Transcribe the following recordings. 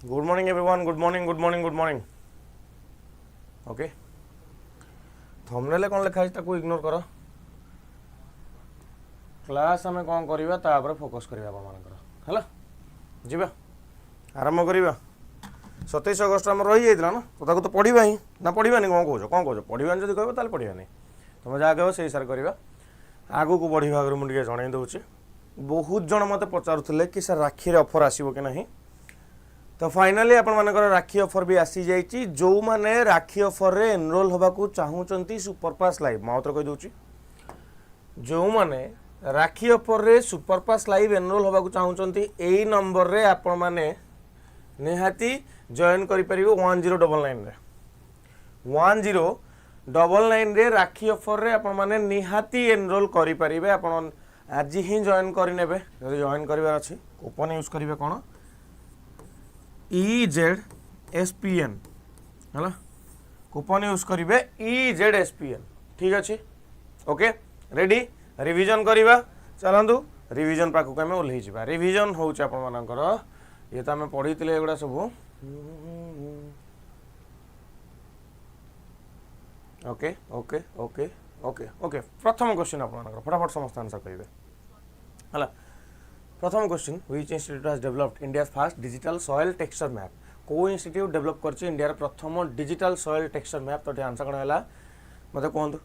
Good morning everyone, good morning good morning good morning. Okay, thumbnail कौन लिखा है ignore कर। क्लास आम कौन करवा तापर फोकस करवा है जीवा आरंभ करवा। 27 अगस्ट आम रही जाता ना तो तो पढ़ा ही ना पढ़ानी कौन कौन पढ़ानी जब कह तो पढ़ानी तुम जहाँ कह से हिसाब करवा। आगू को बढ़ी आगे मुझे जन दूसरी बहुत जन मत पचारूले कि सर राखी ऑफर आसो कि नहीं, तो फाइनाली आपण मानकर राखी ऑफर भी आसी जाइए। जो मैंने राखी ऑफर रे एनरोल होगा चाहूँगी सुपरफास्ट लाइव माउथ कही दूसरी, जो मैंने राखी ऑफर रे सुपरफास्ट लाइव एनरोल होगा चाहूँगी यही नंबर रे आपण माने निहाती जॉइन करें 1099 रे 1099 रे राखी ऑफर रे आपण माने निहाती एनरोल करें। आपण आज ही जॉइन करने जॉइन करार अच्छी कूपन यूज करेंगे कौन EZSPN है कूपन यूज करेंगे EZSPN। ठीक अच्छे ओके रेडी रिविजन करवा चलतु रिविजन पाखक आम ओल्ल जा। रिविजन हूँ आपर ये तो आम पढ़ी एगुड़ा सब okay okay okay okay okay. प्रथम क्वेश्चन आप फटाफट समस्त आंसर करेंगे है। प्रथम question which institute has developed India's first digital soil texture map. को इंस्टीट्यूट डेवलप करछि इंडिया प्रथम डिजिटल सॉइल टेक्सचर मैप। तो आंसर कौन है मत कहतु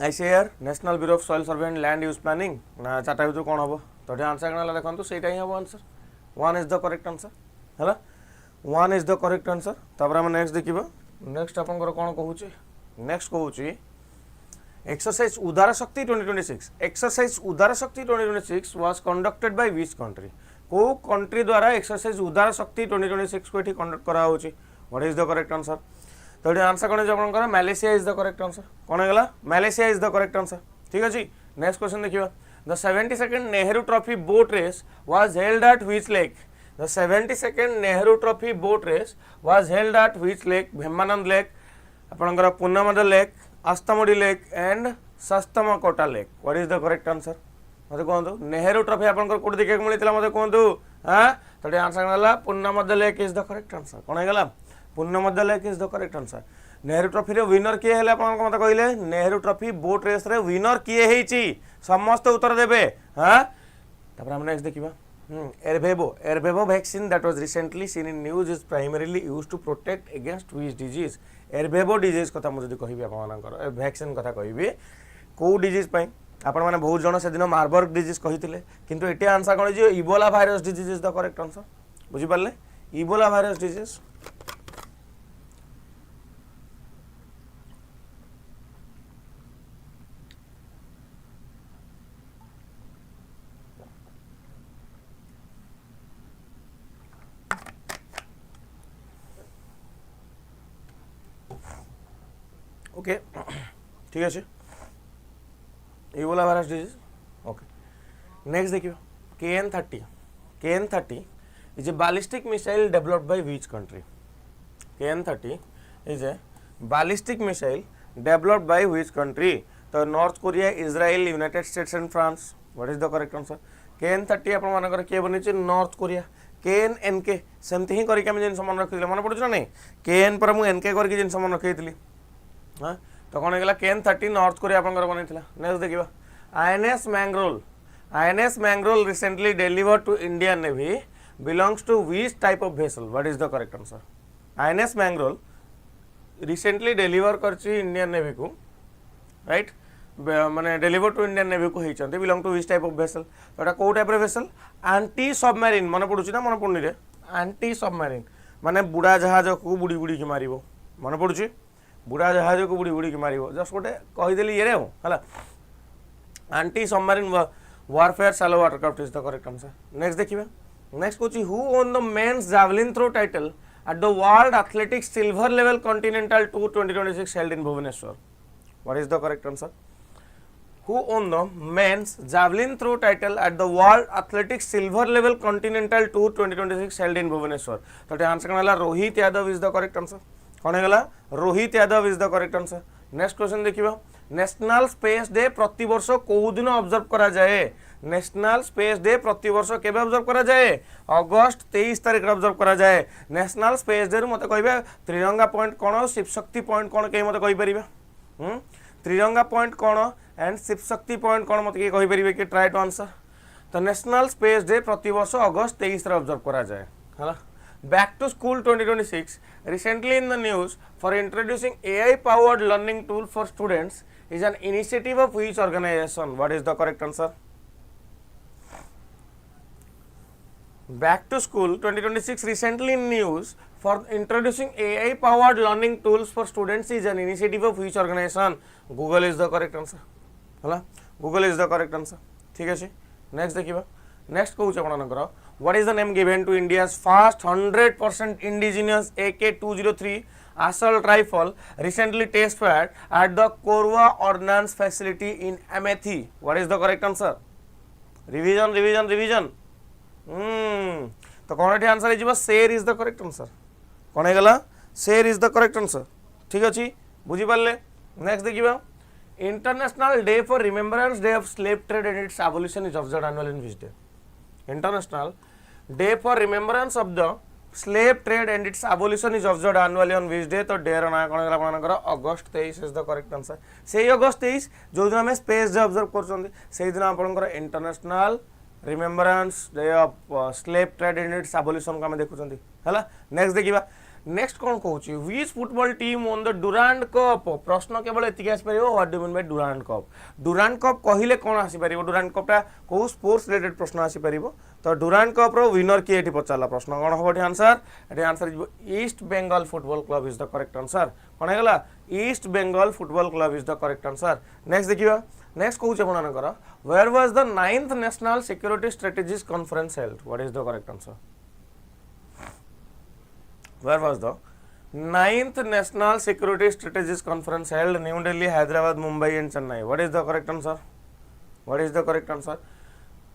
ICAR national bureau of soil survey and land use planning ना चार्टा भर कौन हम। तो आंसर कौन है देखो से ही हम answer 1 is the correct answer है 1 इज द करेक्ट आंसर। तापर हम नेक्स्ट देखिबा नेक्स्ट आपनकर कौन कहूँ नेक्स्ट कहूँ exercise Udara Shakti 2026। Exercise Udara Shakti 2026 was conducted by which country. को कंट्री द्वारा एक्सरसाइज उदार शक्ति 2026 को कंडक्ट करा होची। What is the correct answer. तो ये आंसर कौन है Malaysia is the correct answer. कौन है Malaysia is the correct answer. ठीक अच्छे नेक्स्ट क्वेश्चन देखिए the 72nd Nehru trophy boat race was held at which lake. The 72nd Nehru trophy boat race was held at which lake. भेमानंद lake आपनकर Punnamada lake Ashtamudi lake and Sasthamkotta lake. What is the correct answer मत कहतु। Nehru trophy आपनकर code देखा मिलता मत कहतु हाँ। तो आंसर है Punnamada lake is the correct answer. कौन है Punnamada lake is the correct answer. Nehru trophy रे विनर किए है मत कहले नेहरू ट्रॉफी बोट रेस रे विनर किए है समस्त उत्तर देवे हाँ। तापर हम नेक्स्ट देखिबा Ervebo vaccine that was recently seen in news is primarily used to protect against which disease. Ervebo disease कथा मुझे कहि आपनकर वैक्सीन कथा कहि को डिजीज पई आपण माने बहुत जण से दिन मार्बर्ग डिजीज कहिथिले किंतु एटे आंसर कोन जे Ebola virus disease is the correct answer. बुझि पारले इबोला वायरस डिजीज। ओके ठीक है Ebola virus disease. Okay next देखिए KN30 is a ballistic missile developed by which country. KN30 is a ballistic missile developed by which country. तो North Korea Israel United States and France. What is the correct answer. KN30 आप मानकर किए बनी north Korea KNNK सेमती ही करके जिन मन रखी मन पड़ू ना नहीं KN पर मुझे NK करके जिन मन रखी हाँ। तो कौन है KN30 नॉर्थ कोरिया आपंकर बनी। नेक्स्ट देखिए INS Mangrol recently delivered to Indian navy belongs to which type of vessel. What is the correct answer. INS Mangrol recently deliver करछि इंडियन नेवी को राइट माने डेलीवर टू इंडियन नेवी को होती belong to which type of vessel. तो कौ type vessel anti submarine मन पड़ू ना मन पड़नी एंटी सबमरीन माने बुढ़ा जहाज को बुड़ी बुड़ी की मार मन पड़ू बुढ़ा जहाज को बुड़ी बुड़ी की मार जस्ट गोटे कहीदेली ये है anti submarine warfare shallow water craft is the correct answer. Next देखिए नेक्स्ट कहूँ who won the men's javelin throw title at the world athletics silver level continental tour 2026 held in Bhubaneswar. What is the correct answer. Who won the men's javelin throw title at the world athletics silver level continental tour 2026 held in Bhubaneswar. तो answer कौन है Rohit Yadav is the correct answer. कौन है Rohit Yadav is the correct answer. Next question देखिए national space day प्रति वर्ष कौ दिन ऑब्जर्व करा जाए नेशनल स्पेस डे प्रति वर्ष केबे ऑब्जर्व करा जाए अगस्त 23 तारिख ऑब्जर्व करा जाए नेशनल स्पेस डे मते कहबे त्रिरंगा पॉइंट कोन शिव शक्ति पॉइंट कोन के मते कहि परिबे त्रिरंगा point cone and Shiv Shakti point कोन मते के कहि परिबे कि ट्राई टू आंसर तो नेशनल स्पेस डे प्रति वर्ष अगस्त 23 रे ऑब्जर्व करा जाए हला Back to School 2026 recently in the news for introducing AI powered learning tool for students is an initiative of which organization? What is the correct answer? Back to School 2026 recently in news for introducing AI powered learning tools for students is an initiative of which organization? Google is the correct answer. हला Google is the correct answer. ठीक है next देखिबा next कहूछ आपनकर what is the name given to India's first 100% indigenous AK-203 assault rifle recently test fired at the Korwa Ordnance Facility in Amethi? What is the correct answer? Revision. तो कौन answer है जीवा शेर is the correct answer कौन है गला शेर is the correct answer ठीक अछि बुझी पाले नेक्स्ट देखिबा international day for remembrance day of slave trade and its abolition is observed annually in which day International Day for Remembrance of the Slave Trade and its Abolition is observed annually on which day? तो day रो ना कोन गला आपनकर अगस्त 23 is the correct answer सेही अगस्त 23 जो दिन हम space day observe करछन सेही दिन आपनकर international remembrance day of slave trade and its abolition का हम देखुछन हला नेक्स्ट देखिबा नेक्स्ट कौन कहूँ which football team won the Durand cup प्रश्न केवल एतिक आसी परिबो what do mean by Durand cup कहिले कोन आसी परिबो डुरांड कपटा को स्पोर्ट्स रिलेटेड प्रश्न आसी परिबो तो डुरांड कप रो विनर के एठी पचाला प्रश्न कोन होबो आंसर एठी answer is East Bengal football club is the correct answer कोन हेगला East Bengal football club is the correct answer next देखिबा नेक्स्ट कहूँ आपनकर where was the 9th national security strategies conference held what is the correct answer Where was the 9th National Security Strategies Conference held? New Delhi, Hyderabad, Mumbai and Chennai. What is the correct answer? What is the correct answer?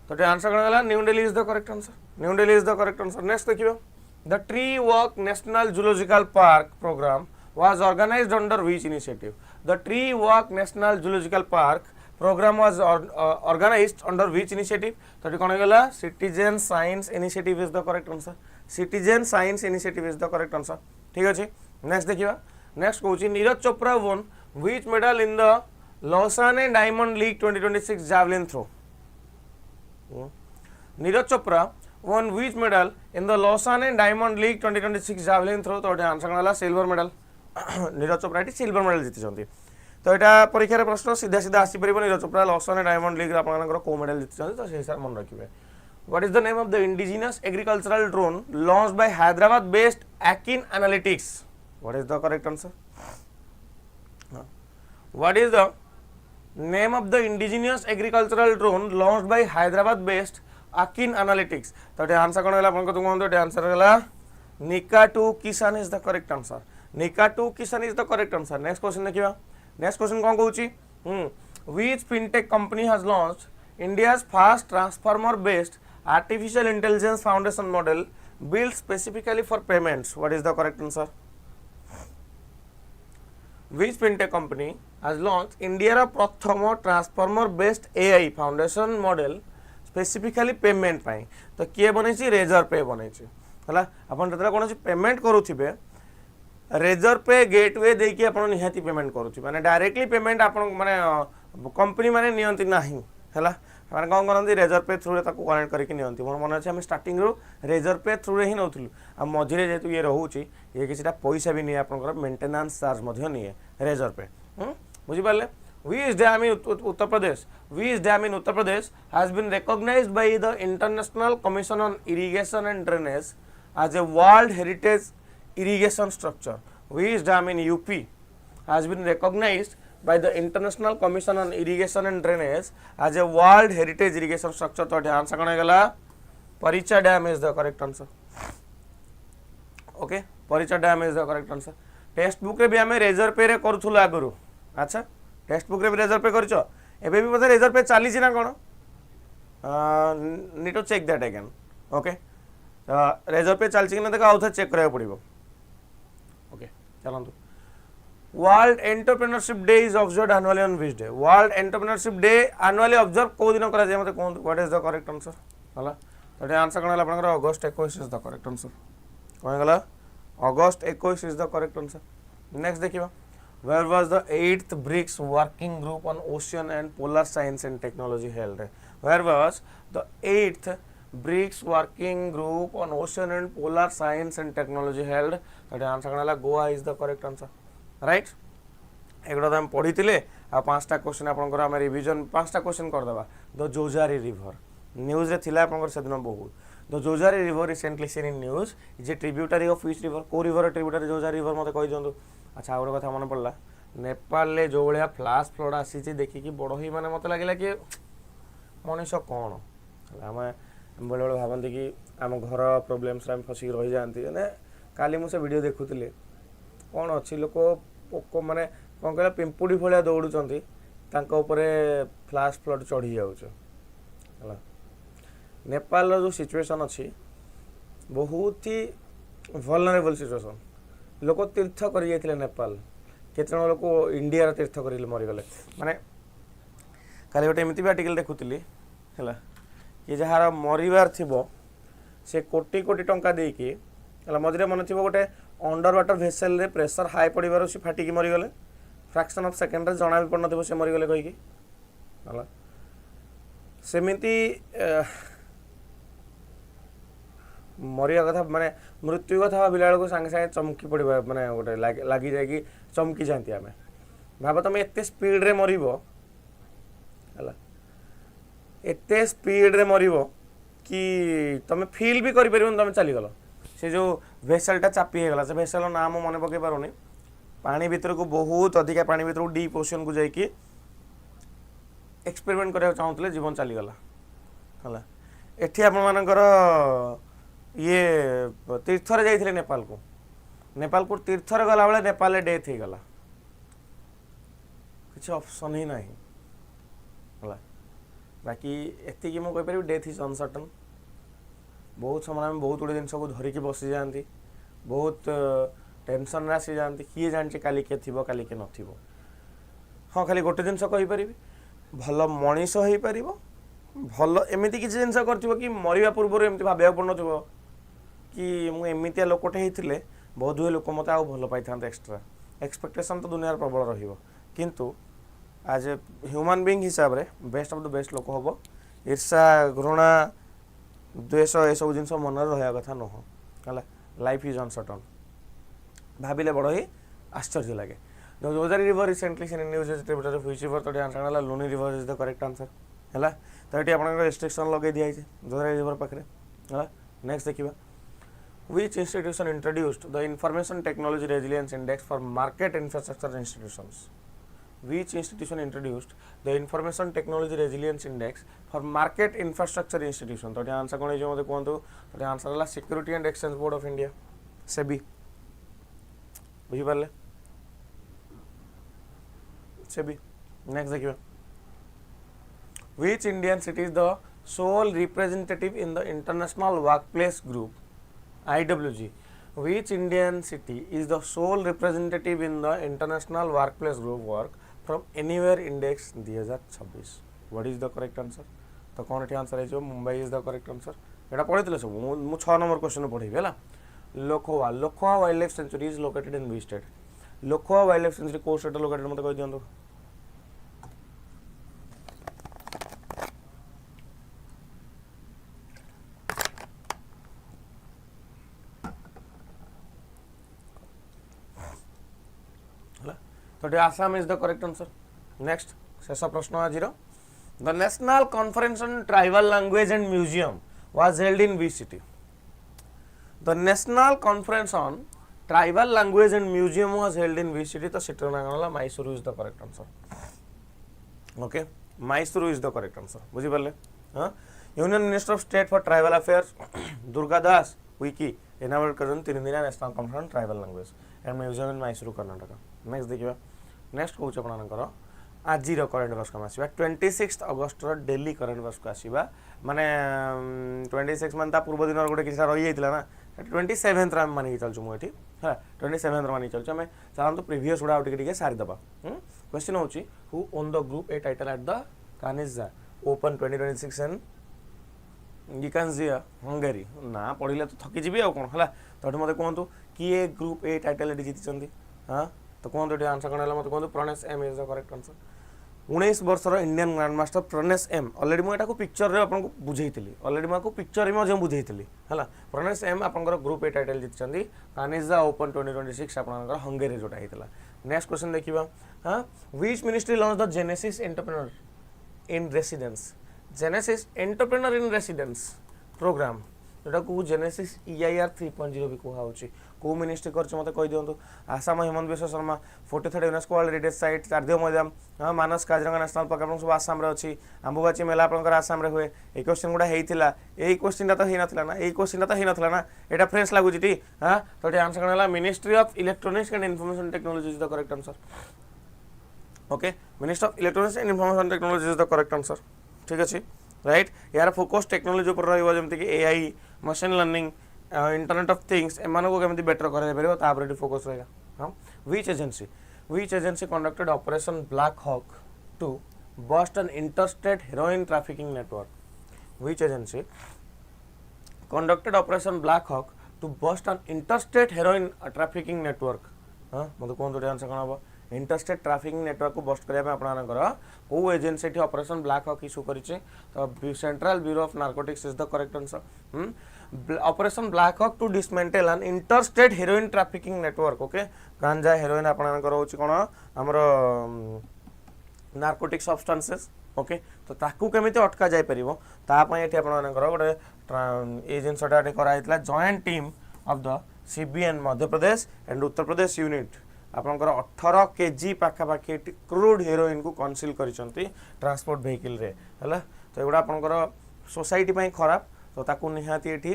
So the answer is New Delhi is the correct answer. New Delhi is the correct answer. Next देखियो the Tree Walk National Zoological Park program was organized under which initiative? The Tree Walk National Zoological Park program was organized under which initiative? So कौन है Citizen Science Initiative is the correct answer. Citizen Science Initiative is the correct answer. ठीक अछि next देखिबा next कहूची Neeraj Chopra won which medal in the Lausanne Diamond League 2026 javelin throw? Neeraj Chopra won which medal in the Lausanne Diamond League 2026 javelin throw? तो answer होला silver medal Neeraj Chopra T silver medal जीति छथि तो एटा परीक्षा रे प्रश्न सीधा सीधा आसी परिबो Neeraj Chopra Lausanne diamond league रे आपनकर को मेडल जीति छथि तो से हिसाब मन रखिबे What is the name of the indigenous agricultural drone launched by Hyderabad based AMIN Analytics? What is the correct answer? What is the name of the indigenous agricultural drone launched by Hyderabad based AMIN Analytics? तो ये answer कौन है आपन को तुम कहंतो ये answer है Nika 2 Kisan is the correct answer. Nika 2 Kisan is the correct answer. Next question देखिबा नेक्स्ट क्वेश्चन कौन कहूची which fintech company has launched India's first transformer based artificial intelligence foundation model built specifically for payments? What is the correct answer? Which fintech company has launched India's प्रथम transformer based AI foundation model specifically payment पाई तो किए बनेछि razor पे बनेछि हला अपन जतरा कोनोसी payment करूथिबे razor पे gateway देकी अपन निहाती payment करूथि माने directly payment अपन माने कंपनी माने नियंती नाही हला माने कोन करंती रेजर पे थ्रू रे ताको कनेक्ट करके नियंती मोर मन अछि हम स्टार्टिंग रो रेजर पे थ्रू रे ही नउथलु आ मझिरे जेतु ये रहउची ये किछटा पैसा भी नि अपन मेंटेनेंस चार्ज मध्य नि रेजर पे बुझि पाले which dam in Uttar Pradesh has been recognized by the International Commission on Irrigation and Drainage as a World Heritage irrigation structure? Which dam in UP has been recognized by the International Commission on Irrigation and Drainage as a World Heritage irrigation structure? तो answer कौन है Paricha dam is the correct answer. Okay, Paricha dam is the correct answer. Test book रे भी हमें razor पे रे करथुल आगरु अच्छा test book रे भी रेजर पे करछो एबे भी पता रेजर पे चाली छी ना कोन need to check that again okay रेजर पे चलछि कि ना देखा आउथ चेक करया पड़िबो ओके चलंतु world entrepreneurship day is observed annually on which day world entrepreneurship day annually observe को दिन करा जाय मते कोन what is the correct answer हला तो आंसर कोन हला आपनकर August 21 is the correct answer कोन गला August 21 is the correct answer next देखिबा where was the 8th BRICS working group on ocean and polar science and technology held where was the 8th BRICS working group on ocean and polar science and technology held that answer कनाला Goa is the correct answer right एगडा हम पढितिले आ पांचटा question आपनकर हम revision पांचटा question कर देबा the Jojari river news रे थिला आपनकर सेदिन बहुत the Jojari river recently seen in news is a tributary of which river को रिवर ट्रिब्यूटरी जोजारी रिवर मते कहि दियंतु अच्छा आ कथा मन पड़ला नेपाल ले जो भलिया फ्लैश फ्लड आसी देखी कि बड़ ही माने मते लागिला कि मनुष्य कौन आम बेले बेले भावती कि आम घर प्रोब्लेम्स आम फसिक रही जाती मैंने काली मुझे वीडियो देखुली कौन अच्छी लोक पोक माने कौन कह पिंपुड़ी भाया दौड़ुंट फ्लैश फ्लड चढ़ी जाऊँ नेपाल जो सिचुएशन अच्छी बहुत ही वल्नरेबल सिचुएशन लोक तीर्थ कर नेपाल केत लोक इंडिया तीर्थ कर मरीगले माने काली गोटे एमती भी आर्टिकल देखुली है कि जार मरबार थी से कोटी कोटी टंका देकी मझे मन थी गोटे अंडर वाटर भेसेल रे प्रेशर हाई पड़ार से फाटिकी मरीगले फ्रैक्शन ऑफ सेकेंड जना भी पड़न से मरीगले कहीकि सेमिति मरिया कथा माने मृत्यु कथा भाविला बेलू सांगे सांगे चमकी पड़ा माने गोटे लगी जाए चमकी जाती आम भाव तुम एत स्पीड रे मर एत स्पीड रे मर कि तुम फिल भी कर तुम चलीगल से जो भेसेलटा चापी होगा से भेसेल नाम मन पकई पारुनी पानी भितर को बहुत अधिका पानी भितर डीप ओशन को जाकि एक्सपेरिमेंट करने चाहूले जीवन चलीगला है एटी आपर ये तीर्थरे जाइए नेपाल को तीर्थरे गला बेले नेपाल डेथ हो गला किसी ऑप्शन ही नहीं है बाकी एति मुझे डेथ इज अनसर्टन बहुत समय बहुत गुड़े जिनस को धरिकी बसी जाती बहुत टेंशन आसी जाती किए जानी काली किए थी काली किए न हाँ खाली गोटे जिनस कहीपरि भल मनीष हो पार भल एमती किसी जिन कर मरवा पूर्व एमती भाव पड़न कि मुझे लोकटे होते बहुत हुए लोक मत भल पाई था एक्सट्रा एक्सपेक्टेशन तो दुनिया प्रबल रु आज ए ह्यूमन बीइंग हिसाब रे बेस्ट ऑफ द बेस्ट लोक हम ईर्षा घृणा द्वेष ये सब जिन मन रहा कथा नुह है लाइफ इज अनसर्टन भाविले बड़ ही आश्चर्य लगे the Jojari river recently seen in news tributary of which river तो आंसर है Luni river is the correct answer है तो ये आप रेस्ट्रिक्शन लगे दिखाई जोजारी रिवर पाखे है नेक्स्ट देखा which institution introduced the information technology resilience index for market infrastructure institutions which institution introduced the information technology resilience index for market infrastructure institution तो आंसर कौन है मत कहतु तो आंसर है security and exchange board of India SEBI बुझीपारे SEBI next देखिए which Indian city is the sole representative in the international workplace group IWG which Indian city is the sole representative in the international workplace group work from anywhere index 2026 what is the correct answer तो कौन ये answer है Mumbai is the correct answer यहाँ पढ़ी सब मुझे 6 number question पढ़ी है Laokhowa wildlife sanctuary is located in which state Laokhowa wildlife sanctuary को स्टेट लोकेटेड मत कह दियंतु तो Assam is the correct answer next शेष प्रश्न आज the national conference on tribal language and museum was held in which city the national conference on tribal language and museum was held in which city तो city ना गला Mysore is the correct answer okay Mysore is the correct answer बुझी पाले हां union minister of state for tribal affairs Durga Das Uikey inaugurate करन 3 दिन national conference on tribal language and museum in Mysore Karnataka next देखिबा next कहूँ आपंकर आज करेन्ट अफेयर्स को आसवा 26 अगस्ट डेली करेन्ट अफेयर्स को आसवा माने 26 मान पूर्व दिन गोटे किसी रही जाता ना 27 आम मानिक चलूँ मुझे है 27 मानिक चलूँ आम चलते प्रिवियस गुड़ा टे सारीदे क्वेश्चन हूँ who won the group A title at the Kanizsa open 2026 and Gikanzia Hungary ना पढ़ले तो थकीजी आउ कौन है तो मत कहतु किए ग्रुप ए टाइटल जीति हाँ तो कहतु ये आंसर कौन है मत कहतु Pranesh M is the correct answer 19 वर्षर Indian grand master Pranesh M already मुझे पिक्चर रे आपको बुझेइली ऑलरेडी मुझे पिक्चर में बुझेइली है प्रणेश एम आपंकर ग्रुप ए टाइटल जीति कानिजा ओपन 2026 आपंकर हंगेरी जोटा होता नेक्स्ट क्वेश्चन देखा हाँ which ministry launch the genesis entrepreneur in residence genesis entrepreneur in residence programme जोटा को जेनेसिस EIR 3.0 भी कहुच्छी कौ मिनिस्ट्री कर मत कही दिंतु Assam Himanta Biswa Sarma 43rd UNESCO world heritage site Charaideo Moidam हाँ मानस काजिरंगा नेशनल पार्क आप सब आसाम अच्छी आंबुबाची मेला आपंकर आसाम हुए ये क्वेश्चन गुड़ा होता यही क्वेश्चन तो होना ना यही क्वेश्चन तो होना ना यहाँ फ्रेश लगुच हाँ तो ये आंसर कौन है ministry of electronics and information technology is the correct answer okay ministry of electronics and information technology is the correct answer ठीक अच्छे राइट यार फोकस टेक्नोलॉजी पर रही AI machine learning internet of things एम को केमती बेटर कर focus रहेगा हाँ which agency conducted operation Black Hawk to bust an interstate heroin trafficking network which agency conducted operation Black Hawk to bust an interstate heroin trafficking network हाँ मतलब कहते answer कौन हम इंटरस्टेट ट्रैफिकिंग नेटवर्क को bust करने आपंकर कौ agency operation Black Hawk issue करें तो central bureau of narcotics is the correct answer operation Black Hawk to dismantle an interstate heroin trafficking network okay गांजा हेरोइन आपंकर हूँ कौन आमर नार्कोटिक सब्सटेंसेस ओके तो ताकू केमिति अटका जाय परिबो तापय एठी आपनकर गोटे ए जिनसटा कराइतला joint team of the CBN Madhya Pradesh and Uttar Pradesh unit आपंकर 18 kg पाखापाखि क्रूड हेरोइन को कनसिल करिसंती ट्रांसपोर्ट व्हीकल रे हला तो एगुडा आपंकर सोसाइटी पई खराब तो ताकू निहाती एठी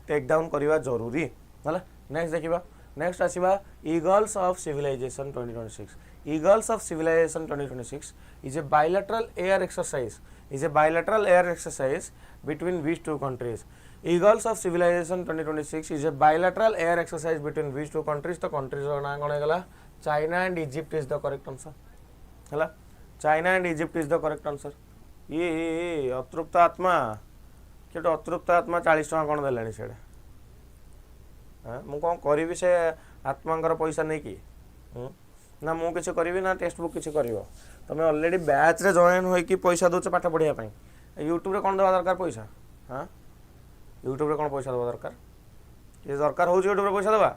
टेक डाउन करबा जरूरी हला नेक्स्ट देखिबा नेक्स्ट आसीबा eagles of civilization 2026 eagles of civilization 2026 is a bilateral air exercise between which two countries Eagles of Civilization 2026 is a bilateral air exercise between which two countries तो countries ना कौन है China and Egypt is the correct answer है China and Egypt is the correct answer ये अतृप्त आत्मा केटे अतृप्त आत्मा 40 टका कौन देलानी सेडे हां मु कौन करिवि से आत्मांकर पैसा नहीं कि ना मु किछ करिवि ना टेस्ट बुक किछ करिवो तमे ऑलरेडी बैच रे जॉइन होई कि पैसा दोच पाठ पढ़िया पई यूट्यूब रे कौन देवा दरकार पैसा हां यूट्यूब रे कौन पैसा देवा दरकार ये दरकार हो यूट्यूब रे पैसा देवा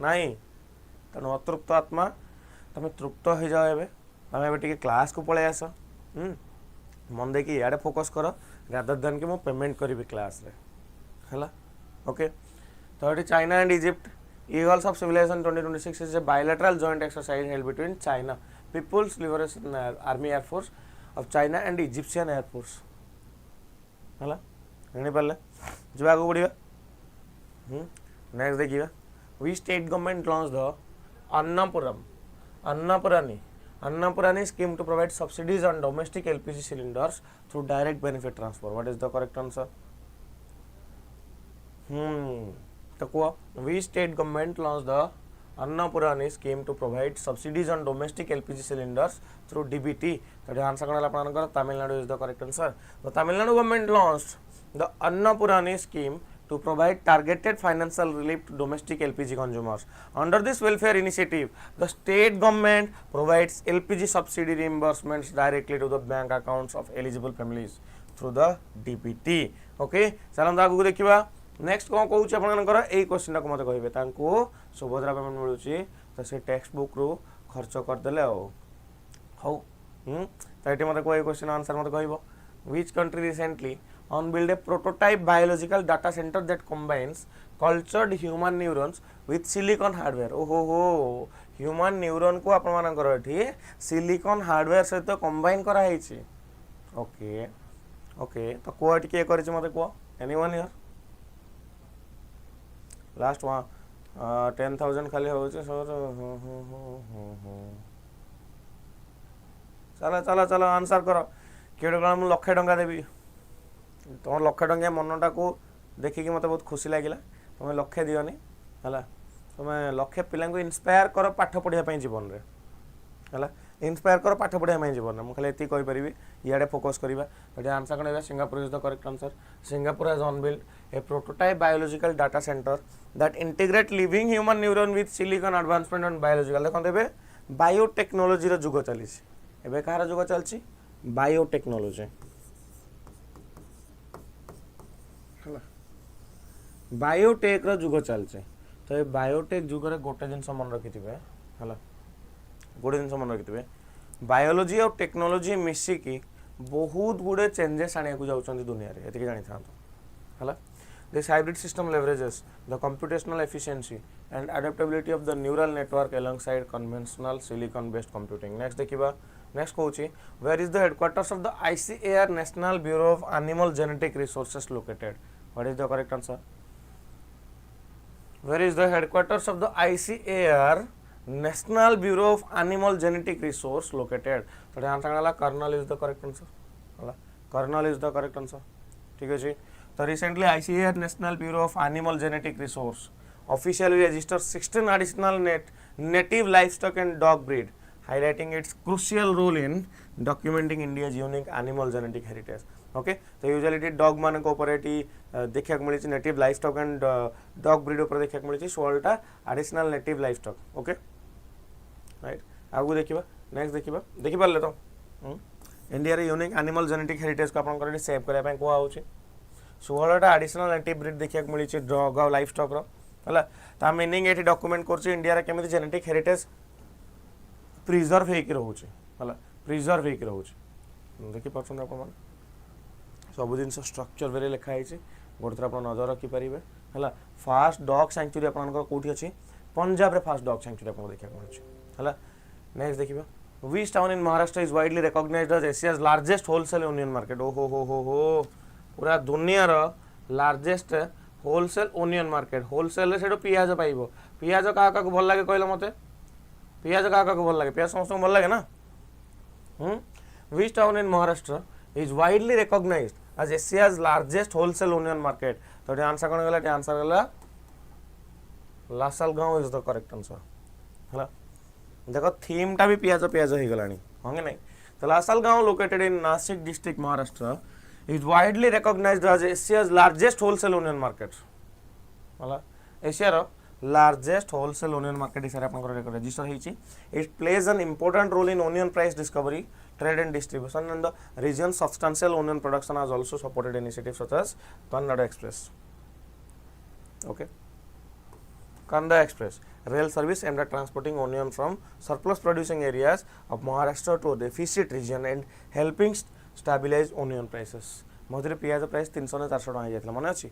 नहीं तेणु अतृप्त आत्मा तुम तृप्त हो जाओ एबे तुम एबे टिके क्लास को पळे आस मन देखि याडे फोकस कर रादर देन कि मो पेमेंट करिवि क्लास रे हला ओके तो eighty China and Egypt Eagles of Civilization 2026 is a bilateral joint exercise held between China People's Liberation Army Air Force of China and Egyptian Air Force हला जानि पाले जवा को बढ़िया नेक्स्ट देखिबा we state government launched the Annapurani scheme to provide subsidies on domestic LPG cylinders through direct benefit transfer what is the correct answer we state government launched the Annapurani scheme to provide subsidies on domestic LPG cylinders through DBT. So the answer is Tamil Nadu is the correct answer. The Tamil Nadu government launched the Annapurani scheme to provide targeted financial relief to domestic LPG consumers. Under this welfare initiative, the state government provides LPG subsidy reimbursements directly to the bank accounts of eligible families through the DBT. Okay, चलंत आगु देखिबा next कौन कहूँ आपंकर यही question को मत कहे सुभद्रा पेमेंट मिलूँ तो से टेक्स्ट बुक रू खर्च करदे हौ तो ये मत कह क्वेश्चन आंसर मत कह which country recently unbilled A prototype biological data centre that combines cultured human neurons with silicon hardware ओहो ह्यूमन न्यूरॉन को आपंकर ये सिलिकॉन हार्डवेयर सहित कंबाइन कराई ओके ओके तो कह किए कर मत कह एनीवन हियर लास्ट वन 10,000 खाली हो चलो चलो चलो आंसर कर किए कौन मुझे लक्षे टंका देवी तुम लक्षे टंकिया मनटा को देखिकी मत बहुत खुशी लगे तुम लक्षे दिवनी है तुम लक्षे पिला इन्स्पायर कर पाठ पढ़ाई जीवन में है इन्स्पायर कर पाठ पढ़ाई जीवन में मुझे ये कहीपरि इे फोकस करवा तो आंसर कौन Singapore is the correct answer Singapore has unbilled A prototype biological data centre that integrate living human neuron with silicon advancement on biological देखते बायोटेक्नोलोजी जुग चली एवं कहार जुग चलती बायोटेक्नोलोजी बायोटेक जुग चलছে तो ये बायोटेक जुगर गोटे जिन मन रखि है गोटे जिन मन रखि बायोलोजी और टेक्नोलोजी मिसिकी बहुत गुड़े चेंजेस आने को जाऊँ दुनिया रे ये जानी था है this hybrid system leverages the computational efficiency and adaptability of the neural network alongside conventional silicon based computing next देखिबा नेक्स्ट कहूँ where is the headquarters of the ICAR national bureau of animal genetic resources located what is the correct answer where is the headquarters of the ICAR National Bureau of Animal Genetic Resource located तो ध्यान रखना Karnal is the correct answer Karnal is the correct answer ठीक है तो recently ICAR National Bureau of Animal Genetic Resource officially registered 16 additional native livestock and dog breed highlighting its crucial role in documenting India's unique animal genetic heritage okay तो usually dog मान देखा मिली native livestock and dog breed उपर देखा मिली 16टा additional native livestock okay right आगु देखिबा नेक्स्ट देखिबा देखि पारले तो इंडिया रे यूनिक एनिमल जेनेटिक हेरिटेज को आपन करे सेव करया पय को आउची 16टा एडिशनल नेटिव ब्रीड देखा मिली डॉग और लाइफ स्टॉक रो हला ता मीनिंग एठी डॉक्यूमेंट करछि इंडिया रे केमिति जेनेटिक हेरिटेज प्रिजर्व हे कि रहउची हला प्रिजर्व हे कि रहउची देखि पछन आपन मन सब जिन स्ट्रक्चर वेरे लिखाई गोटे थर आप नजर रखिपारे है फास्ट डॉग सैंक्चुरी आपठी अच्छी पंजाब रे फास्ट डॉग सैंक्चुरी आप देखा मिलूँ है नेक्स्ट देखिए which town in Maharashtra is widely recognised as Asia's largest wholesale onion market हो पूरा दुनियार largest wholesale onion market wholesale से पियाज पाइब पियाज क्या भल लगे कहले मत पियाज क्या भल लगे पियाज समस्त भल लगे ना which town in Maharashtra is widely recognised as Asia's largest wholesale onion market तो आंसर कौन गला आंसर गला Lasalgaon is the correct answer है देखो थीम टा भी पियाज पियाज हो गलानी होंगे नहीं तो Lasalgaon located in Nashik district Maharashtra is widely recognised as एशिया's largest wholesale onion market है Asia largest wholesale onion market इस रजिस्टर होइछि it plays an important role in onion price discovery trade and distribution and the region's substantial onion production has also supported initiatives such as Kannada Express. Okay, Kannada Express rail service aimed at transporting onion from surplus producing areas of Maharashtra to deficit region and helping stabilize onion prices. मझे पियाज price 300 ने 400 टका जाइतला मन अछि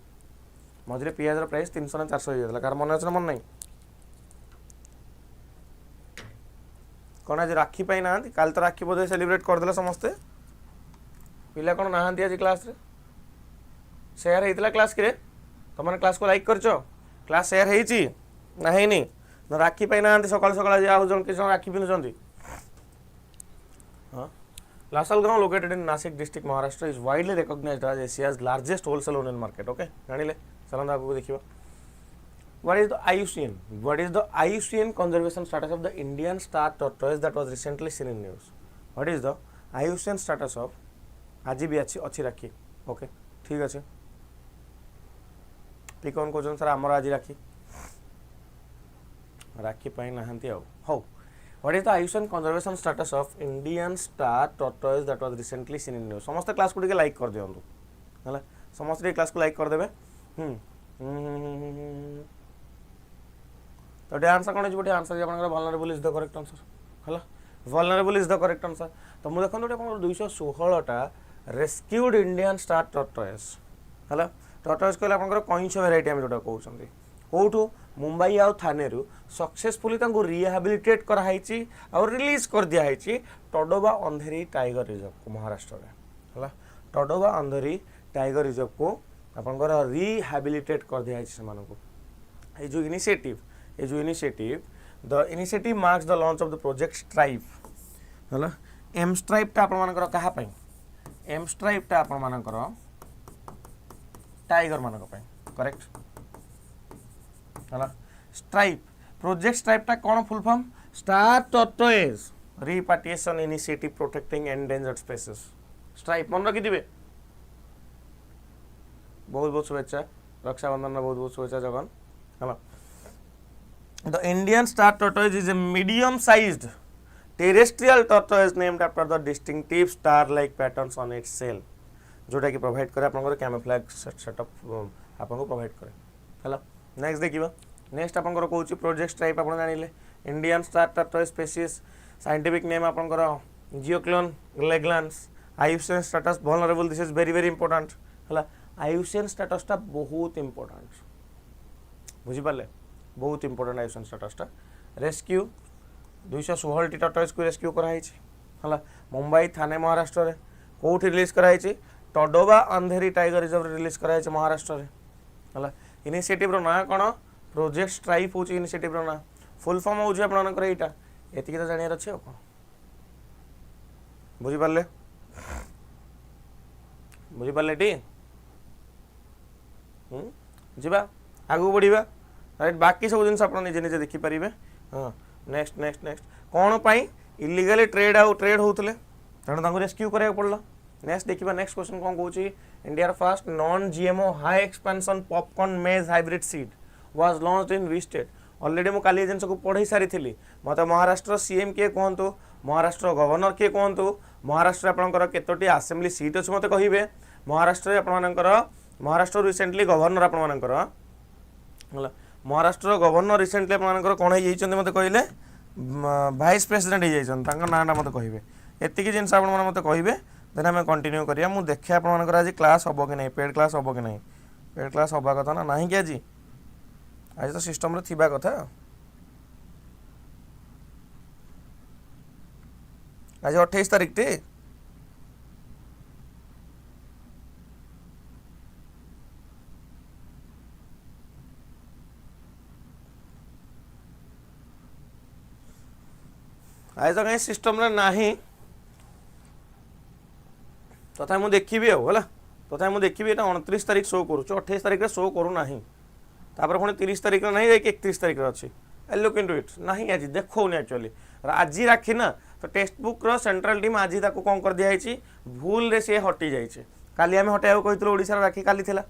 मझे पियाज price 300 ने 400 जाइतला car मन अछि ना मन नहीं कौन आज राखी पाई ना काल तो राखी बोधे सेलिब्रेट करदे समस्ते पिला कौन ना आज क्लास रे शेयर होता क्लास कि तुम क्लास को लाइक करछ क्लास शेयर होती ना हैनी ना राखी पाई ना सकाल सकाल आज जन किस राखी पिंधुंट हाँ Lasalgaon located in Nashik district Maharashtra is widely recognised as Asia's largest wholesale onion market okay जानिले चलना आगु देखिबा What is the IUCN? What is the IUCN conservation status of the Indian star tortoise that was recently seen in news? What is the IUCN status of आज भी अच्छी राखी okay ठीक अच्छे P कौन कौन सर आमर आज राखी राखी पाई नहांती आउ हो What is the IUCN conservation status of Indian star tortoise that was recently seen in news? समस्त क्लास को लाइक कर दिंतु है समस्त क्लास को लाइक करदे तो आंसर कौन है answer vulnerable is the correct answer है vulnerable is the correct answer तो मुझे देखो 216टा रेस्क्यूड इंडियन स्टार टर्टॉइस है टर्टॉइस कहले आपनकर कइंछ वेराइटी हम जोटा कहउछंती कोठू मुंबई आउ थाने रु सक्सेसफुली तांको रिहैबिलिटेट कराइछि और रिलीज कर दिया है टडोबा अंधेरी टाइगर रिजर्व को महाराष्ट्र में है टडोबा अंधेरी टाइगर रिजर्व को आपनकर रिहैबिलिटेट कर दिया है सेमानको ए जो initiative the initiative marks the launch of the project strive है एम स्ट्राइपटा आपणमानकर कहा पई एम स्ट्राइपटा आपणमानकर टाइगर मानक पई करेक्ट हला स्ट्राइप प्रोजेक्ट स्ट्राइपटा कोन full form star tortoise repatriation initiative protecting endangered species stripe मन रखि दिबे बहुत बहुत शुभेच्छा रक्षाबंधन बहुत बहुत शुभेच्छा जगन हला The Indian star tortoise is a medium-sized terrestrial tortoise named after the distinctive star-like patterns on its shell, जोटा कि प्रोवाइड करे आपन कैमोफ्लेज सेटअप आपन को प्रोवाइड करे हला नेक्स्ट देखिबा नेक्स्ट आपन को कहूची प्रोजेक्ट स्ट्राइप आपन जानिले Indian star tortoise species scientific name आपन को Geochelone elegans IUCN status vulnerable this is very very important हला आयुसियन स्टेटस ता बहुत इंपोर्टेंट बुझी पाले बहुत इंपोर्टेंट आयुषन स्टेटसटा रेस्क्यू 216 टी टॉर्टोइज को रेस्क्यू कराई हला मुंबई थाने महाराष्ट्र रे कोठी रिलीज कराई Tadoba Andhari tiger reserve release कराई महाराष्ट्र रे हला इनिशिएटिव रो ना कोन प्रोजेक्ट स्ट्राइप होची इनिशिएटिव रो ना फुल फॉर्म होची आपन कर एटा एतिकी तो जानियर अछि कोन बुझी पाले टी जिबा आगु बढ़िबा राइट बाकी सब जिन आप निजे निजे देखिपारे हाँ नेक्स्ट नेक्स्ट नेक्स्ट कौन पाई इलीगली ट्रेड होते तेणु रेस्क्यू कराया पड़ा नेक्स्ट देखिए नेक्स्ट क्वेश्चन कौन कौन India first non GMO high expansion popcorn मेज hybrid seed was launched in which state already मु काली जिन को पढ़ी सारी थी मत महाराष्ट्र सीएम किए कहतु महाराष्ट्र गवर्नर किए कहतु महाराष्ट्र आपंकर केतोटी असेंबली सीट अच्छे मत कहे महाराष्ट्र आपंकर महाराष्ट्र रिसेंटली गवर्नर आपंकर महाराष्ट्र गवर्नर रिसेंटली आपंकर कौन हो मत कहले वाइस प्रेसिडेंट हो नाटा मत कहे एतिक जिन मत कहे देन आम कंटिन्यू करिया मु देखे आपंकर आज क्लास हम कि नहीं पेड क्लास हम कि नहीं पेड क्लास हवा कथा ना नहीं कि आज तो सिस्टम रे थिबा कथा आज 28 तारीख टे आज तो कहीं सिस्टम रे नाही तथा मुझे देखी है तथा मुझे देखी 29 तारीख शो करूँ 28 तारीख शो करू ना तापर पुणी 30 तारीख नहीं 31 तारीख अच्छी आई लुक इनटू इट नहीं आज देखौनी एक्चुअली आज राखी ना तो टेक्स्ट बुक रो सेंट्रल टीम आज ताको कौन कर दिया भूल रे से हटी जाइए काली आम हटाइबा कहते ओडिशा राखी काली थिला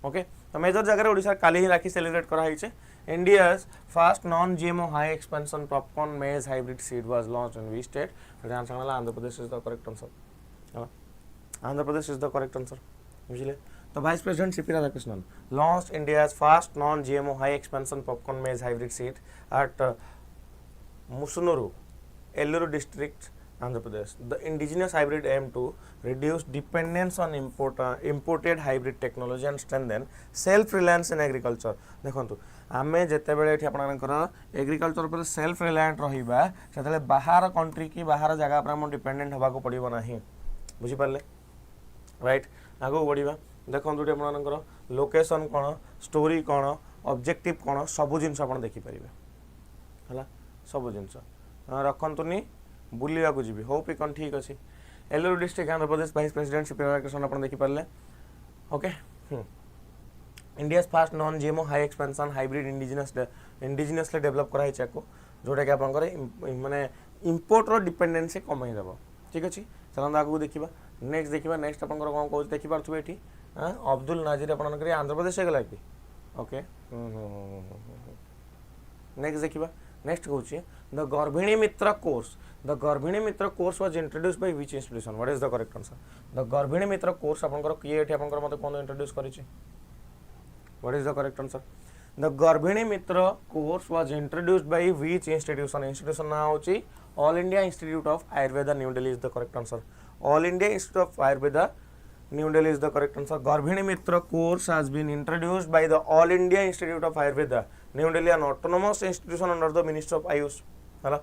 ओके तो मेजर जगह ओडिशा काली ही राखी सेलिब्रेट कराई India's first non-GMO high expansion popcorn maize hybrid seed was launched in which state? The answer is Andhra Pradesh is the correct answer. Andhra Pradesh is the correct answer. Usually, the Vice President C.P. Radhakrishnan launched India's first non-GMO high expansion popcorn maize hybrid seed at Musunuru, Elluru district, Andhra Pradesh. The indigenous hybrid aimed to reduce dependence on imported hybrid technology and strengthen self-reliance in agriculture. देखो आमे जिते बड़े agriculture पर self reliant रहिबा सेतले बाहर country की बाहर जगह पर हम डिपेंडेंट होबा को पड़िबो नाही बुझी पारले राइट आगो बढ़िबा देखंतु टे आपनकर लोकेशन कोन स्टोरी कोन ऑब्जेक्टिव कोन सब जिंस आपन देखि परिबे हला सब जिंस रखंतुनी बुलिया को जीबी होप इकन ठीक अछि Eluru district Andhra Pradesh vice president CP Radhakrishnan आपन देखि Parle okay India's first non GMO high expansion hybrid indigenously develop कराई को जोटा कि आपंकर माने इंपोर्ट रो डिपेंडेंसी कमाई देबो ठीक अछि चलन आगु देखिबा नेक्स्ट आपंकर कोन कहू देखि पारथुबे एठी अब्दुल नाजिर आपनकर आंध्र प्रदेश गेला कि ओके नेक्स्ट देखिबा नेक्स्ट कहूची the Garbhini Mitra course was introduced by which institution what is the correct answer the Garbhini Mitra course आपनकर किए एठी आपनकर मते कोन इंट्रोड्यूस करिछि What is the correct answer? The Garbhini Mitra course was introduced by which institution? Institution now hochi All India Institute of Ayurveda, New Delhi is the correct answer. All India Institute of Ayurveda, New Delhi is the correct answer. Garbhini Mitra course has been introduced by the All India Institute of Ayurveda, New Delhi, an autonomous institution under the Ministry of Ayush. हाला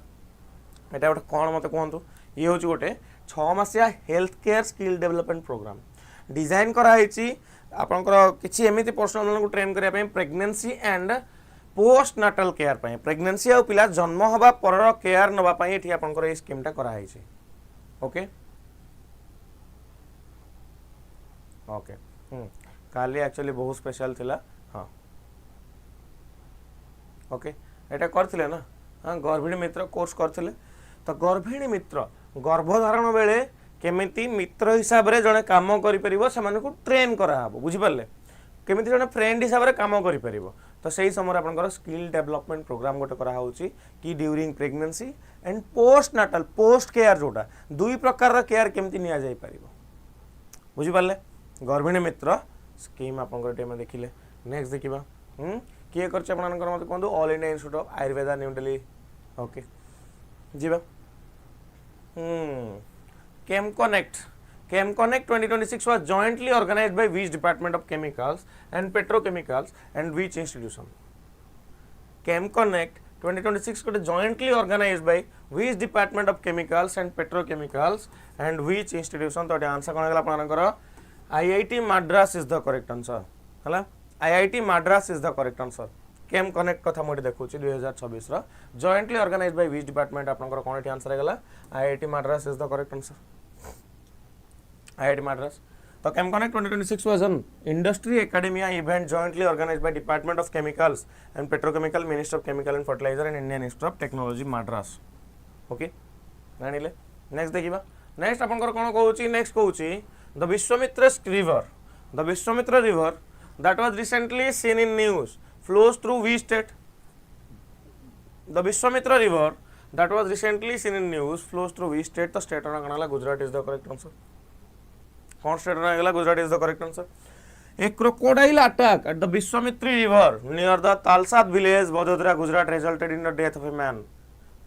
एटा गोटे कौन मत कहतु ये हूँ गोटे 6 मासिया health care skill development programme design कराई आपंकर किसी एमती पर्सनल को ट्रेन करने pregnancy and postnatal care pregnancy आ पिला जन्म हवा पर केयर नवाई ये आपंकर ये स्कीमटा कराई ओके ओके काली एक्चुअली बहुत स्पेशल थिला हाँ ओके एटा करथिले ना हाँ गर्भिणी मित्र कोर्स करथिले तो गर्भिणी मित्र गर्भधारण बेले केमिति मित्र हिसाब रे जने काम करि परिबो से माने को ट्रेन करा हबो बुझि परले केमिति जने फ्रेंड हिसाब रे काम करि परिबो तो सही समय आपनकर स्किल डेवलपमेंट प्रोग्राम गोटे करा होउची कि during pregnancy and post natal post care जोटा दुई प्रकार रा केयर केमिति निया जाई परिबो बुझि परले गर्भिणी मित्र स्कीम आपनकर टेम देखिले नेक्स्ट देखिबा किए करछ आपनकर मते कोंदो all India institute of Ayurveda New Delhi okay जीवा Chem Connect 2026 was jointly organized by which Department of Chemicals and Petrochemicals and which institution? Chem Connect 2026 को jointly organized by which Department of Chemicals and Petrochemicals and which institution? तो answer कौन है आपनकर IIT Madras is the correct answer हला IIT Madras is the correct answer. Chem Connect कथा मोटे देखुची 2026 रा jointly organised by which department आपनकर कोन एठी आंसर हेगला IIT Madras is the correct answer IIT Madras तो Chem Connect 2026 was an industry academia event jointly organised by department of chemicals and petrochemical minister of chemical and fertiliser and Indian institute of technology Madras okay जानिले next देखिबा next आपनकर कोन कहूची next कहूची the Vishwamitra river that was recently seen in news flows through which state? The Vishwamitra river that was recently seen in news flows through which state? The state of Gujarat is the correct answer. What state of Gujarat is the correct answer? A crocodile attack at the Vishwamitra river near the Talsad village, Vadodara, Gujarat resulted in the death of a man.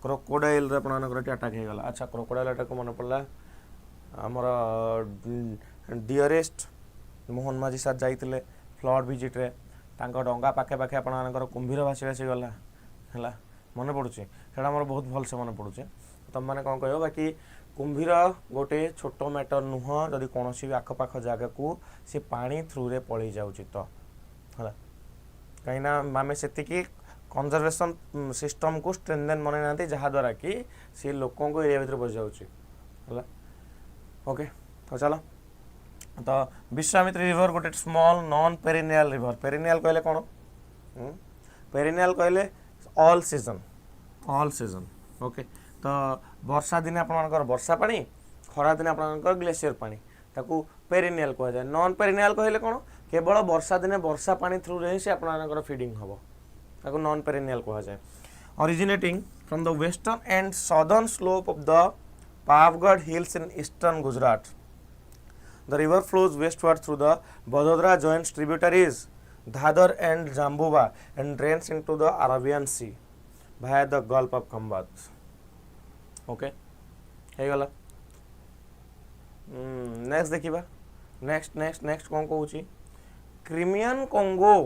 Crocodile attack है अच्छा crocodile attack को मन पड़ला हमारा dearest Mohan माझी साथ जाइतिले flood visit रे तांको डंगा पाखे पाखे आपनकर कुंभीर भासी भासी गला है मन पड़ुचे सेटा मोर बहुत भल से मन पड़ुचे तुम मैंने कौन कह बाकी कुंभीर गोटे छोट मैटर नुह जदि कौन भी आखपाख जगह को सी पानी थ्रू रे पलि जाऊँच तो है कहीं आम से कंजर्वेशन सिस्टम को स्ट्रेंथेन मन ना जहाद्वारा कि सी लोकों को एरिया भर बस जाऊँच है ओके तो चलो तो विश्वामित्र रिवर गोटे small non perennial river perennial कहले कौन पेरिनियल कहले ऑल सीजन ओके तो वर्षा दिन आपनकर वर्षा पानी खरा दिन आपनकर ग्लेशियर पानी ताकू पेरिनियल कह जाए नॉन पेरिनियल कहले कौन केवल वर्षा दिन वर्षा पानी थ्रू रे से आपनकर फीडिंग हबो ताकू नॉन पेरिनियल कह जाए originating from the western and southern slope of the Pavagadh hills in eastern Gujarat. The river flows westward through the Vadodara joint tributaries Dhadar and Jambuva and drains into the Arabian Sea via the Gulf of Khambat. Okay, हे गला. Next देखिबा. Next कौन कहूची Crimean Congo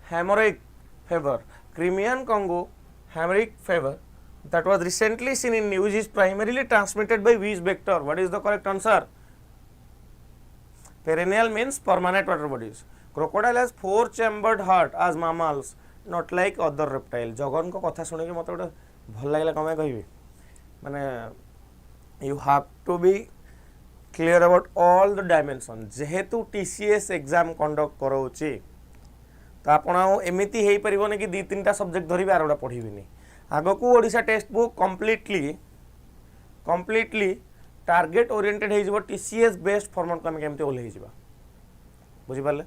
hemorrhagic fever. Crimean Congo hemorrhagic fever that was recently seen in news is primarily transmitted by which vector? What is the correct answer? Perennial means permanent water bodies. Crocodile has 4 chambered heart as mammals, not like other reptile. Jagan को कथा सुने के मतलब भल लागला कमे कहबी माने you have to be clear about all the dimension. जेहेतु TCS exam conduct करौची तो आपण एमिति हेई परिबोने कि 2-3टा सब्जेक्ट धरिबे आरोडा पढिबिनी आगो को Odisha test book completely target oriented हे जिवो TCS बेस्ड फॉर्मेट को हम केमते ओले हे जिवो बुझि पाले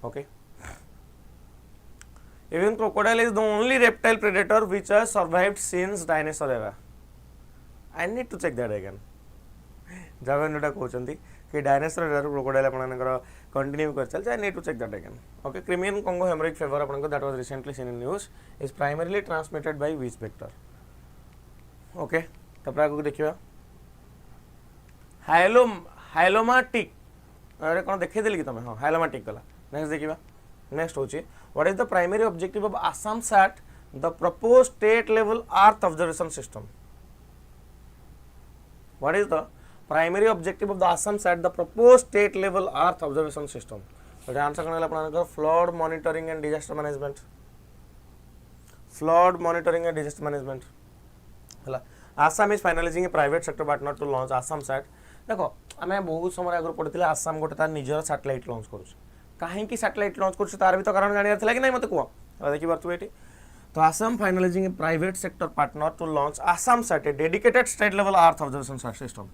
okay even crocodile is the only reptile predator which has survived since dinosaur era. I need to check that again. जगनटा कहउचंती कि डायनासोर era crocodile आपनकर कंटिन्यू कर चल I need to check that again. Okay, Crimean Congo hemorrhagic fever आपनकर that was recently seen in news is primarily transmitted by which vector? Okay तब आगे देखिए हाइलोमाटिक अरे कौन देखे दिल कि तुम हाँ हाइलोमाटिक गला नेक्स्ट देखिए नेक्स्ट होची what is the primary objective of Assam sat the propose state level earth observation system what is the primary objective of the Assam sat the propose state level earth observation system तो answer करने आपन flood monitoring and disaster management है Assam is finalising a private sector partner to launch Assam sat देख आम बहुत समय आगे पढ़ी आसाम गोटे तार निजर सैटेलाइट लॉन्च करुच्छे कहीं सैटेलाइट लॉन्च कर तार भी तो कारण जानार था कि नहीं मत कह देखिए ये तो Assam finalising a private sector partner to launch Assam sat a dedicated state level earth observation system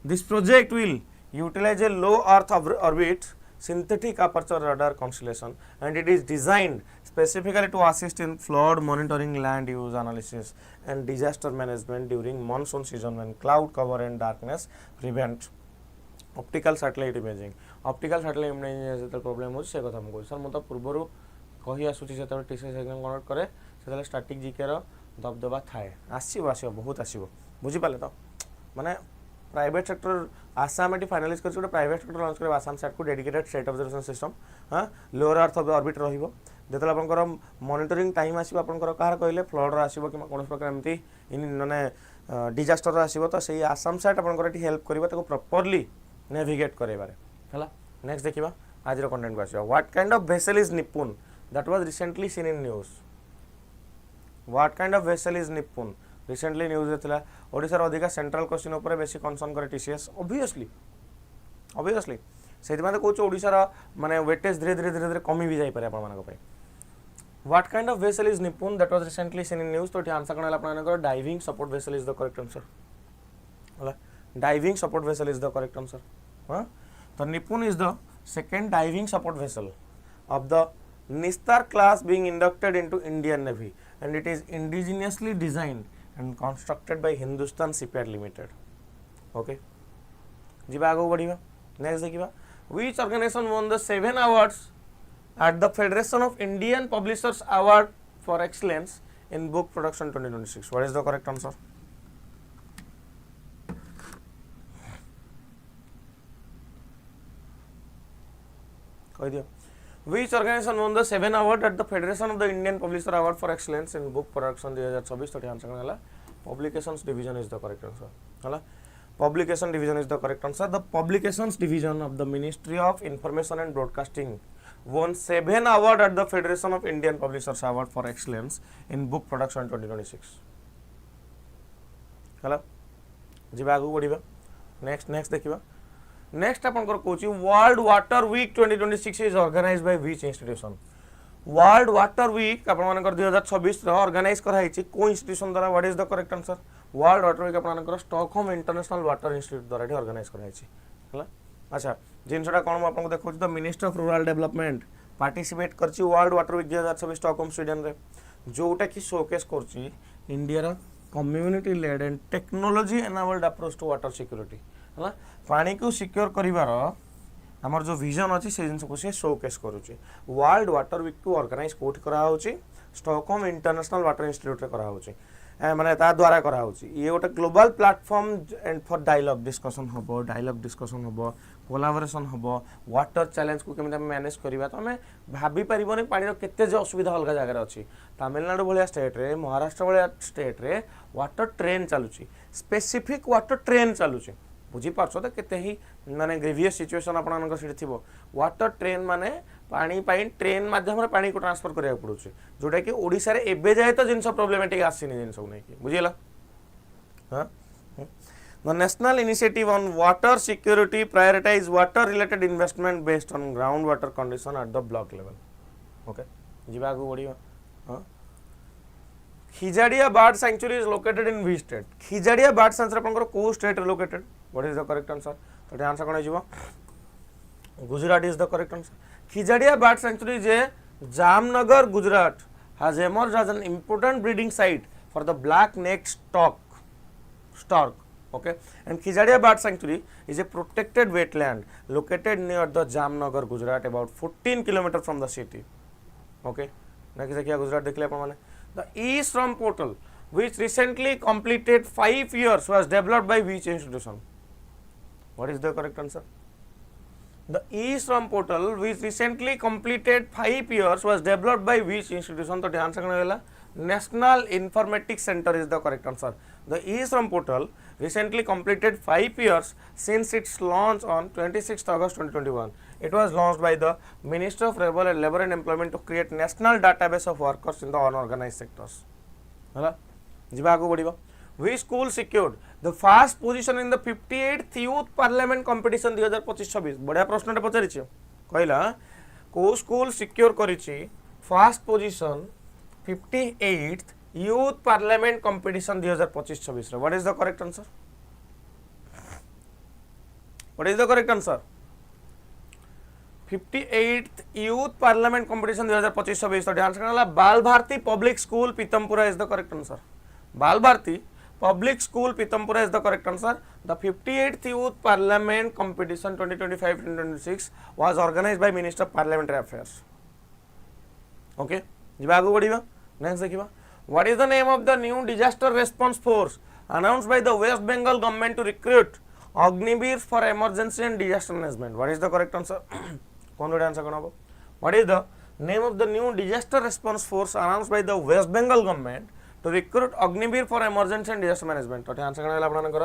this project will utilise a low earth orbit synthetic aperture radar constellation and it is designed specifically to assist in flood monitoring, land use analysis and disaster management during monsoon season when cloud cover and darkness prevent optical satellite imaging जो problem हो से कथा हम sir मत पूर्वर कही आसूची जो TCS exam conduct करे से स्टैटिक जीके रो दबदबा थाए आसो बहुत आसो बुझीपारे तो माने प्राइवेट सेक्टर आसाम ये फाइनालाइज कर प्राइवेट सेक्टर लॉन्च कर आसाम सैट को डेडिकेटेड स्टेट ऑब्जर्वेशन सिस्टम हाँ लोअर अर्थ ऑर्बिट जो आपंकर मॉनिटरिंग टाइम आसो कहार कहले फ्लड आसो कि कौन प्रकार एमती मानने डिजास्टर आसो तो सही आसाम सैट आपंकर हेल्प कर प्रॉपर्ली नेविगेट करारे है नेक्स्ट देखा आज कंटेंट को आसो what kind of vessel is Nipun that was recently seen in news what kind of vessel is Nipun recently news होता ओडिशार अधिका सेंट्रल क्वेश्चन उपर बेसी कनसर्न करे टीसीएस ऑब्वियसली से कहूँ ओडिशार माने वेटेज धीरे धीरे धीरे धीरे कमी भी जापे आप what kind of vessel is Nipun that was recently seen in news तो आंसर कौन है diving support vessel is the correct answer diving support vessel is the correct answer हाँ तो Nipun is the second diving support vessel of the Nistar class being inducted into Indian Navy and it is indigenously designed and constructed by Hindustan Shipyard Limited. Okay. जी आगे बढ़िया next देखिए which organization won the 7 awards at the Federation of Indian Publishers Award for Excellence in Book Production 2026? What is the correct answer? कह दियो Which organization won the 7 award at the Federation of the Indian Publisher Award for Excellence in Book Production 2026? तो answer है Publications Division is the correct answer. है Publication Division is the correct answer. The Publications Division of the Ministry of Information and Broadcasting won 7 award at the Federation of Indian Publishers Award for Excellence in Book Production 2026. है जी आगे बढ़िया next देखिए next आपनकर Kochi world water week 2026 is organised by which institution world water week आपण मानकर 2026 रो organise कराई छि को इंस्टीट्यूशन द्वारा what is the correct answer world water week आपण मानकर स्टॉकहोम इंटरनेशनल वाटर इंस्टीट्यूट द्वारा ठी ऑर्गेनाइज कराई छि हला अच्छा जिनसटा कोन आपन को देखौ the minister of rural development participate करछि world water week 2026 Stockholm Sweden रे जोटा कि शोकेस करछि इंडिया रो community led and technology enabled approach to water security है पानी को सिक्योर करिवार हमर जो विजन अच्छी से जिन को से शोकेस करूची वर्ल्ड वाटर वीक को ऑर्गेनाइज कोट करा होची स्टॉकहोम इंटरनेशनल वाटर इंस्टीट्यूट रे करा होची माने ता द्वारा करा होची ये गोटे global platform and for dialogue discussion हबो कोलाबोरेशन हबो वाटर चैलेंज को केमिता मैनेज करिवा तो हमें भाबी परिबने पानी रो केते जे असुविधा अलग जगह रे अछि तमिलनाडु भलिया स्टेट रे महाराष्ट्र भलिया स्टेट रे वाटर ट्रेन चालुची स्पेसिफिक वाटर ट्रेन चालुची बुझीपार तो केते ही माने ग्रेवियस सिचुएशन आपन सीट थी वाटर ट्रेन माने पानी पाई ट्रेन माध्यम पानी को ट्रांसफर करिया पड़ुछि जोटा कि ओडिसा रे एबे जाय तो जिनस प्रॉब्लमेटिक आसीनी जिनस नै कि बुझिला हां the national initiative on water security prioritise water related investment based on ground water condition at the block level okay जीवा को बढ़िया हां Khijadiya bird sanctuary is located in which state Khijadiya bird sanctuary आपनकर को स्टेट रे located what is the correct answer तो answer कोन हिजबो Gujarat is the correct answer Khijadiya bird sanctuary जे Jamnagar Gujarat has emerged as an important breeding site for the black necked stork okay and Khijadia bird sanctuary is a protected wetland located near the Jamnagar Gujarat about 14 km from the city okay next देखिए गुजरात देख ले अपन माने the e-Shram portal which recently completed 5 years was developed by which institution what is the correct answer the e-Shram portal which recently completed 5 years was developed by which institution तो answer कौन होला National Informatics Center is the correct answer the e-Shram portal recently completed 5 years since its launch on 26th August 2021 it was launched by the Minister of Labor and Employment to create national database of workers in the unorganized sectors हला जीवा आगु बढ़िबो which school secured the first position in the 58th youth parliament competition 2025-26 बढ़िया प्रश्न टे पचारि कहला को school secure करिछि first position 58th youth parliament competition 2025-26 रे what is the correct answer what is the correct answer 58th youth parliament competition 2025-26 तो ध्यान से कहला Bal Bharati public school Pitampura is the correct answer Bal Bharati Public School Pitampura is the correct answer. The 58th Youth Parliament Competition 2025-2026 was organized by Minister of Parliamentary Affairs. Okay. जिबा आगु बढ़िबा next देखिबा What is the name of the new disaster response force announced by the West Bengal government to recruit Agniveers for emergency and disaster management? What is the correct answer? कौन बड़ा answer करना What is the name of the new disaster response force announced by the West Bengal government to recruit Agniveer for emergency and disaster management? तो answer करना आपनकर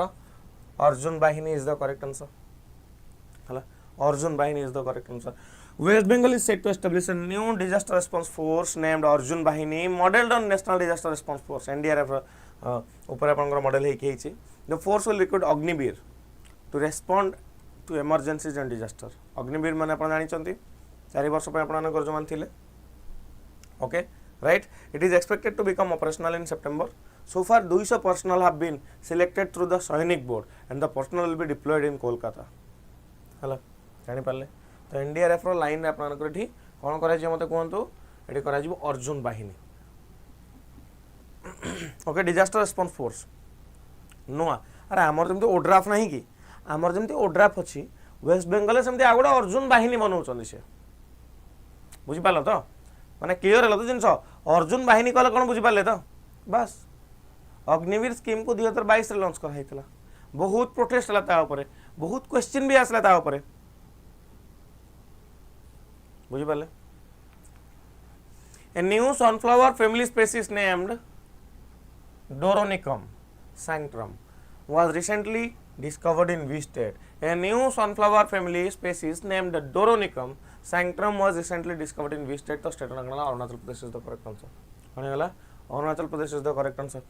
Arjun बाहिनी is the correct answer. हला Arjun बाहिनी is the correct answer. West Bengal is set to establish a new disaster response force named Arjun Bahini, modeled on National Disaster Response Force (NDRF). ऊपर आपनकर model है कि the force will recruit Agniveer to respond to emergencies and disaster. Agniveer माने आपण जानि चंती 4 वर्ष पे आपनकर जो मान थिले. Okay. Right, it is expected to become operational in September. So far 200 personnel have been selected through the Sainik board and the personnel will be deployed in Kolkata. Hello जानि पाले तो NDRF रो लाइन रे आपनकर एठी कोन करा जे मते कोहंतु एठी करा जिवो अर्जुन बाहिनी. ओके डिजास्टर रेस्पॉन्स फोर्स नुआ अरे हमर जमते ओड्राफ नाही कि हमर जमते ओड्राफ अछि वेस्ट बेंगल सेमते आगुडा अर्जुन बाहिनी बनौचंदी से बुझि पालो तो माने क्लियर है तो जिनस अर्जुन बाहिनी कहले कोन बुझि पाले तो बस अग्निवीर स्कीम को 2022 रे लॉन्च कराइतला बहुत प्रोटेस्ट हला ता ऊपर बहुत क्वेश्चन भी आसला ता ऊपर बुझि पाले A new sunflower family species named Doronicum sanctum was recently discovered in which state? A new sunflower family species named Doronicum sanctum was recently discovered in which state? The state of Arunachal Pradesh is the correct answer. Arunachal Pradesh is the correct answer.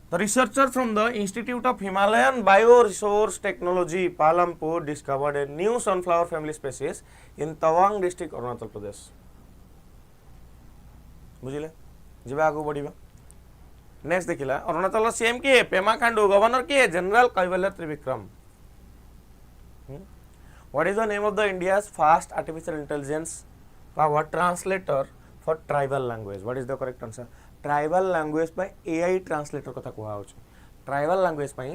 The researcher from the Institute of Himalayan Bioresource Technology, Palampur, discovered a new sunflower family species in Tawang district, Arunachal Pradesh. बुझिले जिबा आगु बढ़िबा next देखिला Arunachal CM के Pema Khandu governor के general Kaivalya Trivikram. What is the name of the India's first artificial intelligence power translator for tribal language? What is the correct answer? Tribal language by AI translator कथा कुहा होछ. Tribal language by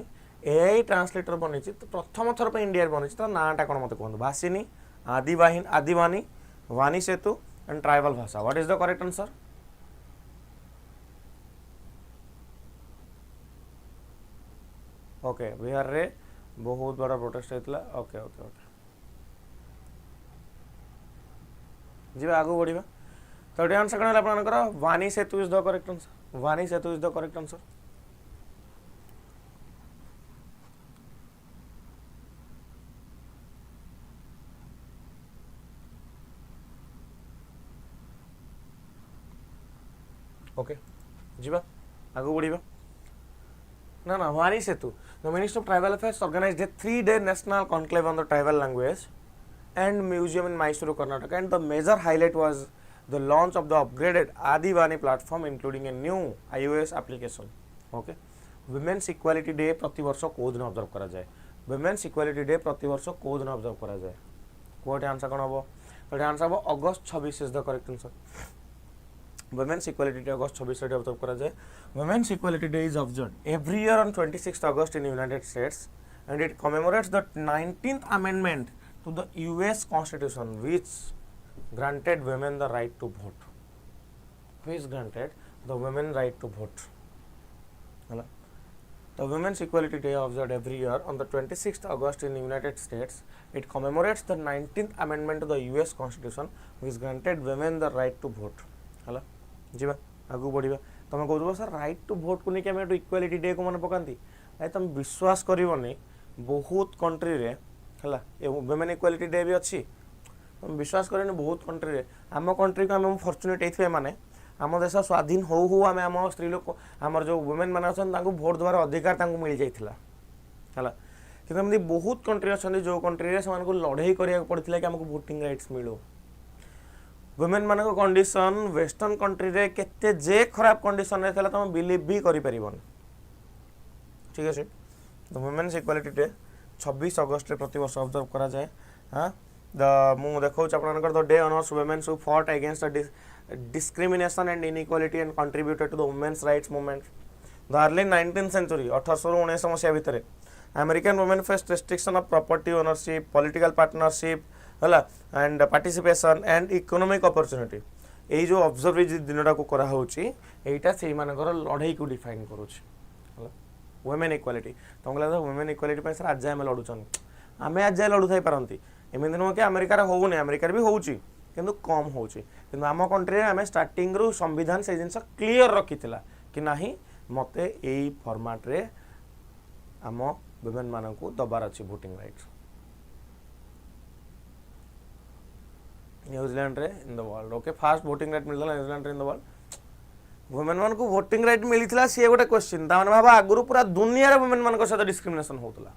AI translator बनिछि तो प्रथम थर पे India बनिछि तो नाटा कोन मते कोन भाषिनी आदिवानी वाणी सेतु एंड ट्राइबल भाषा. What is the correct answer? Okay Bihar रे बहुत बड़ा प्रोटेस्ट होइतला. ओके ओके ओके जीवा आगु बढ़िबा तो आंसर कनला आपनकर Vani Setu is the correct answer. Vani Setu is the correct answer. Okay जीवा आगु बढ़िबा ना ना वाणी सेतु. The Ministry of Tribal Affairs organized a 3-day national conclave on the tribal language and museum in Mysuru, Karnataka, and the major highlight was the launch of the upgraded Adivani platform, including a new iOS application. Okay, Women's Equality Day प्रति वर्ष को दिन observe करा जाए. Women's Equality Day प्रति वर्ष को दिन ऑब्जर्व करा जाए. कोटे आंसर कौन होबो? तो आंसर होबो अगस्त 26 is the correct answer. Women's Equality Day August 26 रे ऑब्जर्व करा जाए. Women's Equality Day is observed every year on 26th August in the United States, and it commemorates the 19th Amendment to the US Constitution, which granted women the right to vote. Which granted the women right to vote. The Women's Equality Day observed every year on the 26th August in the United States. It commemorates the 19th Amendment to the US Constitution, which granted women the right to vote. हला जीवा आगु बढ़िबा तुम कहू sir right to vote को नहीं आम equality day को मन पकाती भाई तुम विश्वास करनी बहुत कंट्री रे हला वुमेन इक्वालिटी डे भी अच्छी तुम विश्वास करनी बहुत कंट्री रे आम कंट्री को आम फॉर्चुनेट होइथबे माने आम देश स्वाधीन हो आम आम स्त्री लोक आमर जो वुमेन मैंने अच्छा भोट देवार अधिकार मिल जाता है कि एमती बहुत कंट्री अच्छा जो कंट्री से लड़ाई करा पड़ता कि आमको भोटिंग राइट्स मिलू वुमेन मान कंडीशन वेस्टर्न कंट्री रे केते जे खराब कंडीशन रे थला तुम बिलीव भी करि परिबन ठीक है तो वुमेन्स इक्वालिटी डे 26 अगस्त रे प्रति वर्ष ऑब्जर्व करा जाए हां द मु देखौ आपनकर the day honours women's who fought against the discrimination and inequality and contributed to the women's rights movement the early 19th century 1800 19 मसिया भितर American women faced restriction of property ownership political partnership हला and participation and economic opportunity यही जो observe दिनटा को करा होची एटा से मानकर लड़ाई को डिफाइन करूची हला वुमेन इक्वालिटी तुमको लगता वुमेन इक्वालिटी पे सर आज आम लड़ुचन आम आज लड़ू थाई पारती एमती नुह कि अमेरिकार होने अमेरिकार भी होची किंतु कम होची किंतु आम कंट्री आम स्टार्टिंग रु संविधान से जिनस क्लियर रखी कि नहीं मते एई फॉर्मेट रे आम वुमेन मानकू दबार अच्छी वोटिंग राइट्स न्यूजीलैंड रे in the world okay fast voting right मिलता न्यूजीलैंड रे इन द वर्ल्ड वुमेन मान को वोटिंग राइट मिलता सी गोटे क्वेश्चन ता माने भाबा आगुरु पूरा दुनिया रे वुमेन मान को सहित डिस्क्रिमिनेशन होतला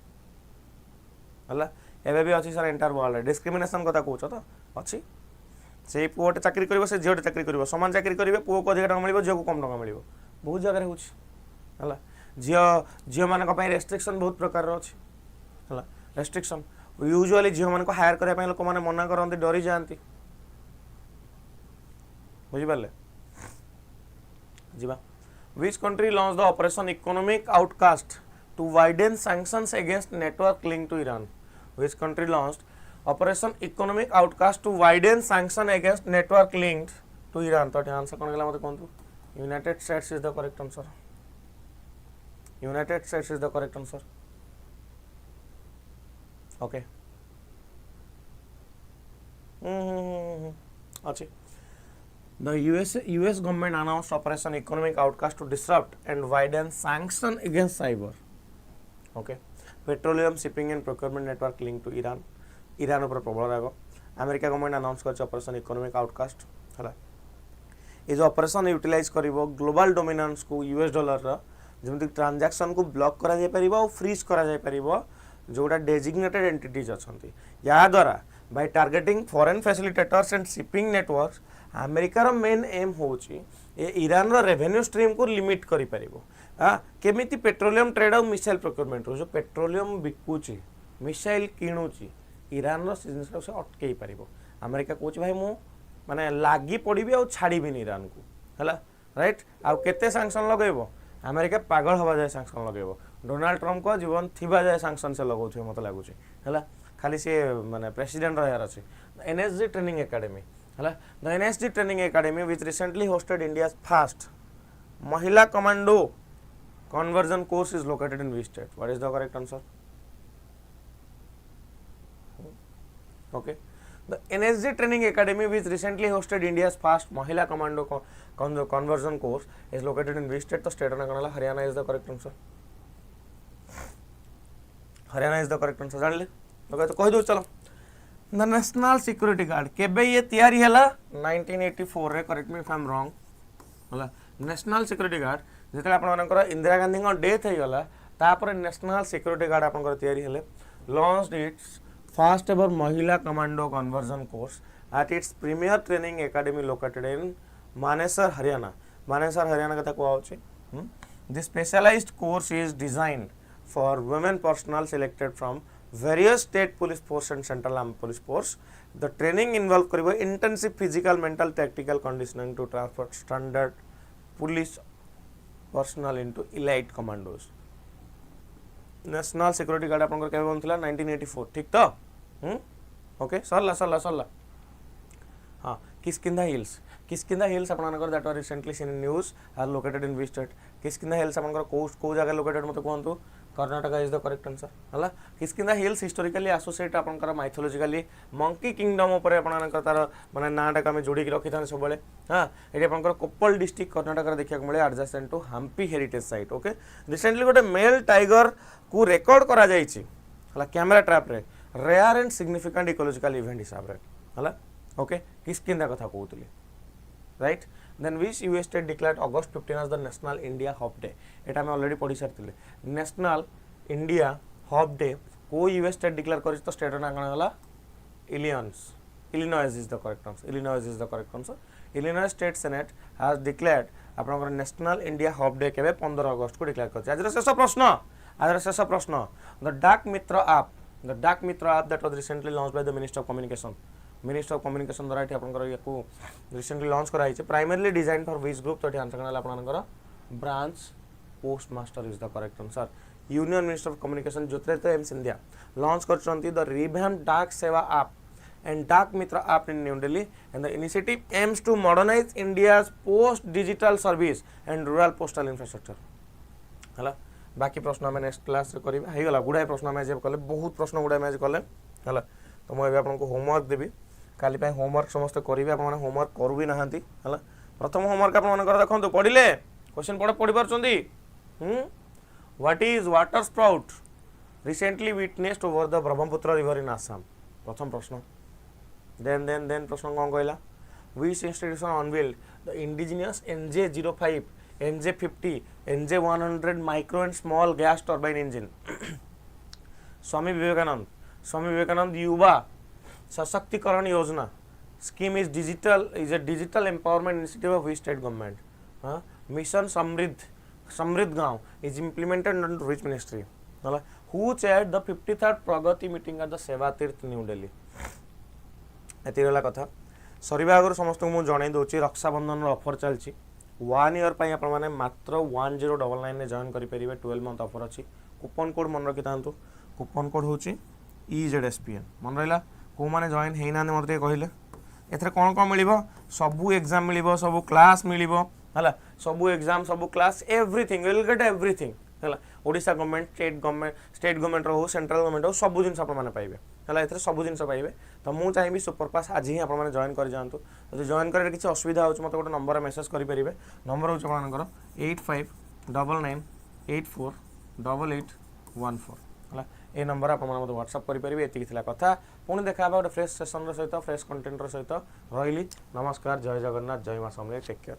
हला एबे भी अछि सर एंटायर वर्ल्ड रे डिस्क्रिमिनेशन कथा कहउछ तो अछि से पुओटे चाकरी करबो से झियोटे चाकरी करबो समान चाकरी करबे पुओ को अधिक टका मिलिबो झियो को कम टका मिलिबो बहुत जगह रे होछि हला झियो झियो मान को पय रेस्ट्रिक्शन बहुत प्रकार रो अछि हला रेस्ट्रिक्शन यूजुअली झियो मान को हायर करे पय लोक माने मना करंती डरी जानती बुझी पाले जीवा which country launched the operation economic outcast to widen sanctions against network linked to Iran which country launched operation economic outcast to widen sanction against network linked to Iran तो आंसर कोन गेला मते कोंतु United States is the correct answer United States is the correct answer okay अच्छे The US government announced Operation Economic Outcast to disrupt and widen sanction against cyber. Okay. Petroleum shipping and procurement network linked to Iran. Iran ऊपर प्रबल राग. America government announced कर Operation Economic Outcast. हला. ये जो operation utilise करिवो global dominance को US dollar रा जेमति transaction को ब्लॉक करा जाय परिबो और फ्रीज करा जाय परिबो जोटा डेजिग्नेटेड एंटिटीज अछंती या द्वारा by targeting foreign facilitators and shipping networks अमेरिकार मेन एम होची ईरान रो रेवेन्यू स्ट्रीम को लिमिट करि परिबो केमिति पेट्रोलियम ट्रेड और मिसाइल प्रोक्योरमेंट जो पेट्रोलियम बिकुची मिसाइल किणुची ईरान रो जिनिस से अटकेई परिबो अमेरिका कोची भाई मु माने लागी पड़िबी और छाड़ीबी ईरान को हला राइट आ केते सैंक्शन लगेबो अमेरिका पागल हवा जाय सैंक्शन लगेबो डोनाल्ड ट्रम्प को जीवन थिबा जाय सैंक्शन से लगौथि मते लागुची हला खाली से माने प्रेसिडेंट रहयार अछि एनएसजी ट्रेनिंग एकेडमी हला the NSG training academy which recently hosted India's first महिला commando conversion course is located in which state what is the correct answer okay the NSG training academy which recently hosted India's first mahila commando conversion course is located in which state तो state ना canola Haryana is the correct answer Haryana is the correct answer जान ले तो कह दो चलो the national security guard केबे ये तैयारी हला 1984 रे correct me if I am wrong हला नेशनल सिक्योरिटी गार्ड जेते आपण मानकर इंदिरा गांधी को डेथ हे गला तापर नेशनल सिक्योरिटी गार्ड आपनकर तैयारी हेले लॉन्च्ड इट्स फर्स्ट एवर महिला commando conversion course at its premier training academy located in Manesar Haryana कथा को आउची this specialised course is designed for women personnel selected from various state police force and central armed police force the training involve karibo intensive physical mental tactical conditioning to transfer standard police personnel into elite commandos national security guard आपन केबे बनथिला 1984 ठीक तो okay सरला हां Kishkindha hills आपन that were recently seen in news are located in which state Kishkindha hills आपन को जगह लोकेटेड मते कोंतु Karnataka is the correct answer हला किसकिंदा हिल्स हिस्टोरिकली एसोसिएट आपनकर माइथोलॉजिकली मंकी किंगडम ऊपर आपनकर तार माने नाटा का में जोड़ी के रखि थान सब बेले हां एटी आपनकर कोप्पल डिस्ट्रिक्ट कर्नाटक रे देखिया मिले adjacent to Hampi heritage site okay recently गोटे मेल टाइगर को रिकॉर्ड करा जाईची हला कैमरा ट्रैप रे rare and significant ecological event हिसाब रे हला ओके किसकिंदा कथा कहउतली right then which US state declared August 15 as the national India hop day एटा मैं ऑलरेडी पढ़ी सारथिले नेशनल इंडिया हॉप डे को यूएस स्टेट डिक्लेयर करिस तो स्टेट ना कण गला Illinois is the correct answer. Illinois is the correct answer. Illinois State Senate has declared आपनकर national India hop day केबे 15 अगस्त को डिक्लेयर करछि आज शेष प्रश्न the Dak Mitra app that was recently launch by the minister of communication द्वारा एठी आपनकर याकू रिसेंटली लॉन्च करा हिचे primarily design for which group तो एठी आंसर कनाल आपनकर branch post master is the correct answer union minister of communication Jyotiraditya M Scindia launch करछंती the revamped Dak Seva app and Dak Mitra app in New Delhi, and the initiative aims to modernize India's post digital service and rural postal infrastructure. हला बाकी प्रश्न हम next class रे करिबा हे गला गुडाय प्रश्न हम जे कले बहुत प्रश्न गुडाय मैच कले हला तो मैं आपन को होमवर्क देबी काली पे होमवर्क समस्त करिबे आपन माने होमवर्क करू भी नहांती हला प्रथम होमवर्क आपन माने कर देखंतु पढिले क्वेश्चन पढि परचंदी what is water sprout recently witnessed over the Brahmaputra river in Assam प्रथम प्रश्न then प्रश्न कौन कहला which institution unveiled the indigenous NJ05 NJ50 NJ100 micro and small gas turbine engine Swami Vivekananda युवा सशक्तिकरण योजना scheme is a digital empowerment initiative of which state government mission समृद्ध गांव is implemented under which ministry who chaired the 53rd pragati meeting at the सेवा तीर्थ new Delhi एतिरला कथा सरीबा आगर समस्त को जणाई दउची रक्षाबंधन ऑफर चलची 1 ईयर पई आपण माने मात्र 1099 ने जॉइन करि परिबे 12 मंथ ऑफर अछि कूपन कोड मन रखि तांतु कूपन कोड होची EZSPN मन रहला को माने जॉइन हेना ने मते कहिले एथरे कोन मिलिबो सबु एग्जाम मिलिबो सबु क्लास मिलिबो हला सबु एग्जाम सबु class everything will get everything हला ओडिसा गवर्नमेंट स्टेट गवर्नमेंट रो सेंट्रल गवर्नमेंट रो सबु जिंस आपण माने पाइबे हला एथरे सबु जिंस पाइबे तो मु चाहिबी सुपरपास आज ही आपण माने जॉइन कर जानतु तो जॉइन करे किछि असुविधा होछ मते गोटे नंबर मेसेज करि परिबे नंबर होछ आपनकर 8599848814 हला ए नंबर आपण माने मते व्हाट्सएप करि परिबे एति किथिला कथा पुणी देखा गोटे फ्रेश सेशन रो सहित फ्रेश कंटेंट रो सहित रहिली नमस्कार जय जगन्नाथ जय मां समले टेक केयर।